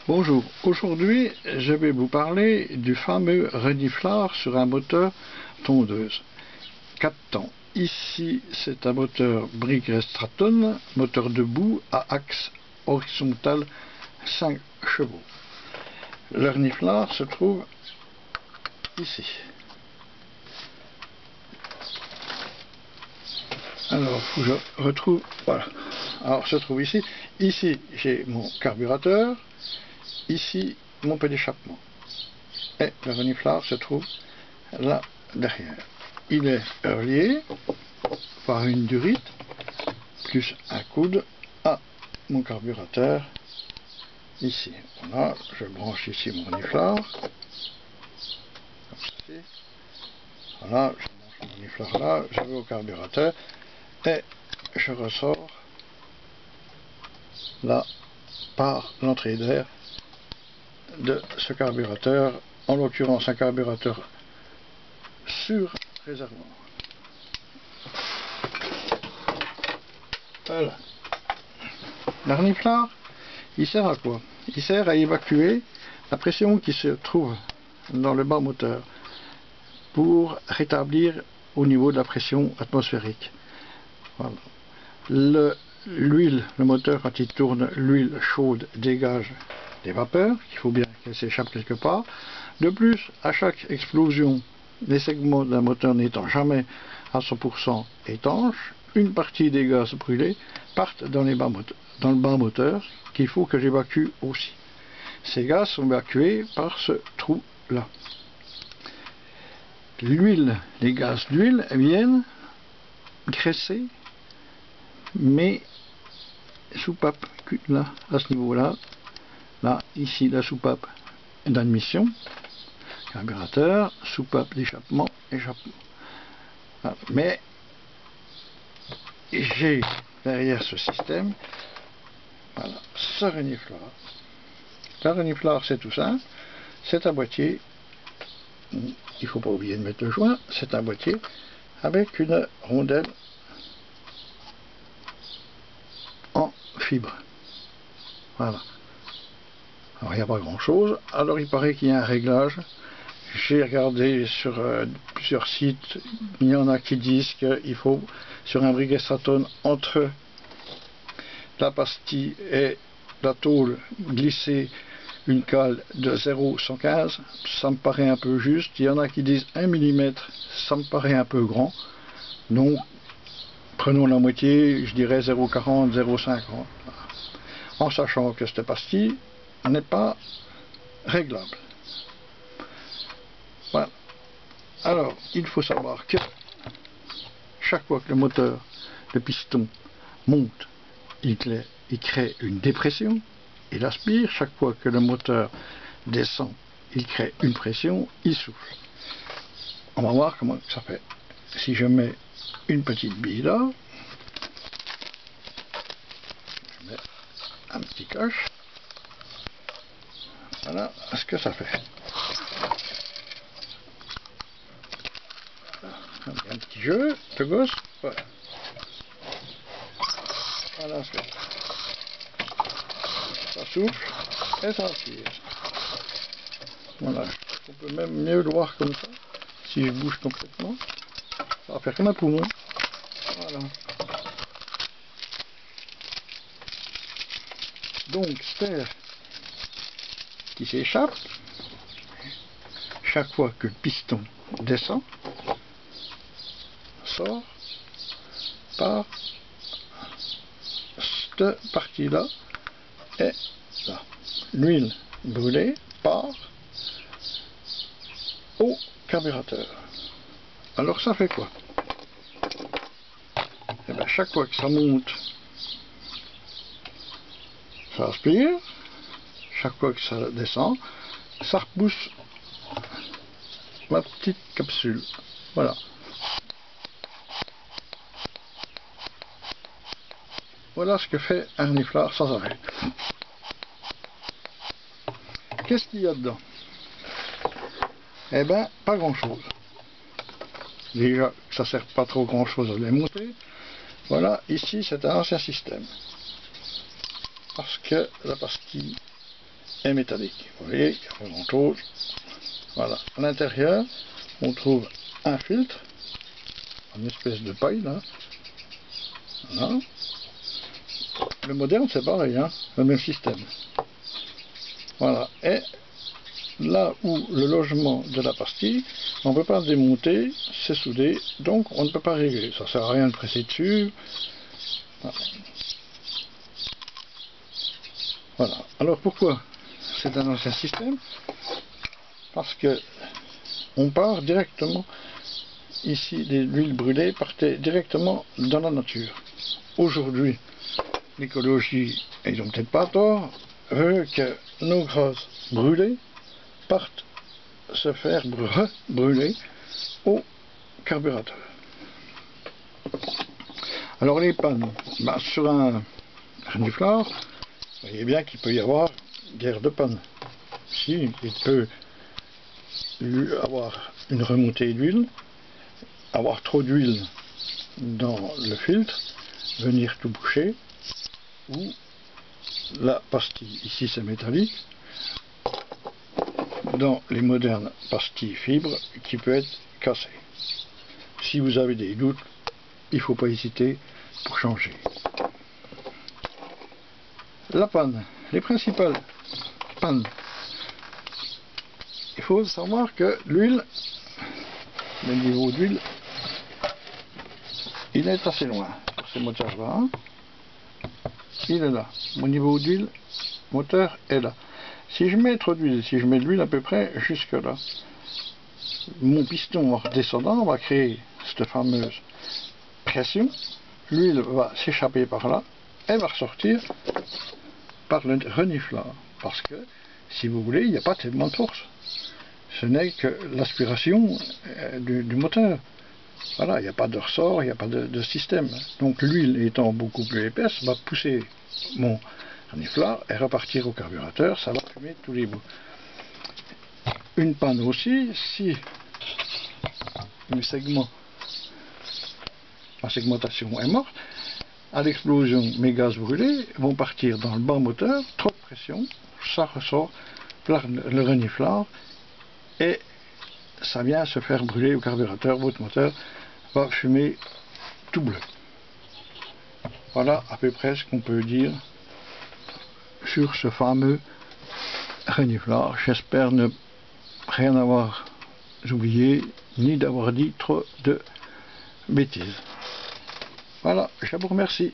Bonjour, aujourd'hui je vais vous parler du fameux reniflard sur un moteur tondeuse 4 temps. Ici c'est un moteur Brigg-Stratton, moteur debout à axe horizontal 5 chevaux. Le reniflard se trouve ici. Alors, faut que je retrouve, voilà. Alors, se trouve ici. Ici, j'ai mon carburateur. Ici, mon peu d'échappement. Et le reniflard se trouve là derrière. Il est relié par une durite plus un coude à mon carburateur ici. Voilà, je branche ici mon reniflard. Comme ceci. Voilà, je branche mon reniflard là, je vais au carburateur et je ressors là par l'entrée d'air de ce carburateur, en l'occurrence un carburateur sur réservoir. Voilà. Le reniflard, il sert à quoi? Il sert à évacuer la pression qui se trouve dans le bas moteur pour rétablir au niveau de la pression atmosphérique. Voilà. L'huile, le moteur, quand il tourne, l'huile chaude dégage des vapeurs, qu'il faut bien qu'elle s'échappe quelque part. De plus, à chaque explosion, les segments d'un moteur n'étant jamais à 100% étanches, une partie des gaz brûlés partent dans le bas moteur, qu'il faut que j'évacue aussi. Ces gaz sont évacués par ce trou-là. L'huile, les gaz d'huile viennent graisser mes soupapes, là, à ce niveau-là. Là, ici, la soupape d'admission, carburateur, soupape d'échappement, échappement. Voilà. Mais j'ai derrière ce système, voilà, ce reniflard. Le reniflard, c'est tout simple. C'est un boîtier, il ne faut pas oublier de mettre le joint, c'est un boîtier avec une rondelle en fibre. Voilà. Alors il n'y a pas grand chose. Alors il paraît qu'il y a un réglage. J'ai regardé sur plusieurs sites. Il y en a qui disent qu'il faut sur un Brigg-Stratton entre la pastille et la tôle glisser une cale de 0,115. Ça me paraît un peu juste. Il y en a qui disent 1 mm. Ça me paraît un peu grand. Donc prenons la moitié, je dirais 0,40, 0,50. En sachant que cette pastille n'est pas réglable. Voilà. Alors, il faut savoir que chaque fois que le moteur, le piston monte, il crée une dépression, il aspire. Chaque fois que le moteur descend, il crée une pression, il souffle. On va voir comment ça fait. Si je mets une petite bille là, je mets un petit coche. Voilà ce que ça fait. Un petit jeu de gosse. Voilà. Voilà ce que ça souffle et ça aspire. Voilà. On peut même mieux le voir comme ça. Si je bouge complètement, ça va faire comme un poumon. Voilà. Donc, cet air qui s'échappe, chaque fois que le piston descend, sort par cette partie-là et là. L'huile brûlée part au carburateur. Alors ça fait quoi? Et bien, chaque fois que ça monte, ça aspire. Chaque fois que ça descend, ça repousse ma petite capsule. Voilà. Voilà ce que fait un reniflard sans arrêt. Qu'est-ce qu'il y a dedans? Eh ben, pas grand chose. Déjà, ça sert pas trop grand chose à les monter. Voilà, ici c'est un ancien système. Parce que la pastille est métallique. Vous voyez, il n'y a pas grand chose. Voilà. À l'intérieur, on trouve un filtre, une espèce de paille là. Voilà. Le moderne c'est pareil, hein, le même système. Voilà. Et là où le logement de la pastille, on ne peut pas le démonter, c'est soudé, donc on ne peut pas régler. Ça sert à rien de presser dessus. Voilà. Voilà. Alors pourquoi c'est un ancien système? Parce que on part directement, ici l'huile brûlée partait directement dans la nature. Aujourd'hui, l'écologie, ils n'ont peut-être pas tort, veut que nos grosses brûlées partent se faire brûler au carburateur. Alors les pannes, sur un reniflard, vous voyez bien qu'il peut y avoir guerre de panne. Si, il peut avoir une remontée d'huile, avoir trop d'huile dans le filtre, venir tout boucher, ou la pastille, ici c'est métallique, dans les modernes pastilles fibres qui peut être cassée. Si vous avez des doutes, il ne faut pas hésiter pour changer. La panne, les principales pannes. Il faut savoir que l'huile, le niveau d'huile, il est assez loin sur ces moteurs-là. Hein. Il est là. Mon niveau d'huile moteur est là. Si je mets trop d'huile, si je mets de l'huile à peu près jusque là, mon piston en redescendant va créer cette fameuse pression. L'huile va s'échapper par là et va ressortir par le reniflard. Parce que, si vous voulez, il n'y a pas tellement de force. Ce n'est que l'aspiration du moteur. Voilà, il n'y a pas de ressort, il n'y a pas de système. Donc l'huile étant beaucoup plus épaisse, va pousser mon reniflard et repartir au carburateur, ça va fumer de tous les bouts. Une panne aussi, si la segmentation est morte, à l'explosion, mes gaz brûlés vont partir dans le bas moteur, trop de pression, ça ressort par le reniflard et ça vient se faire brûler au carburateur, votre moteur va fumer tout bleu. Voilà à peu près ce qu'on peut dire sur ce fameux reniflard. J'espère ne rien avoir oublié, ni d'avoir dit trop de bêtises. Voilà, je vous remercie.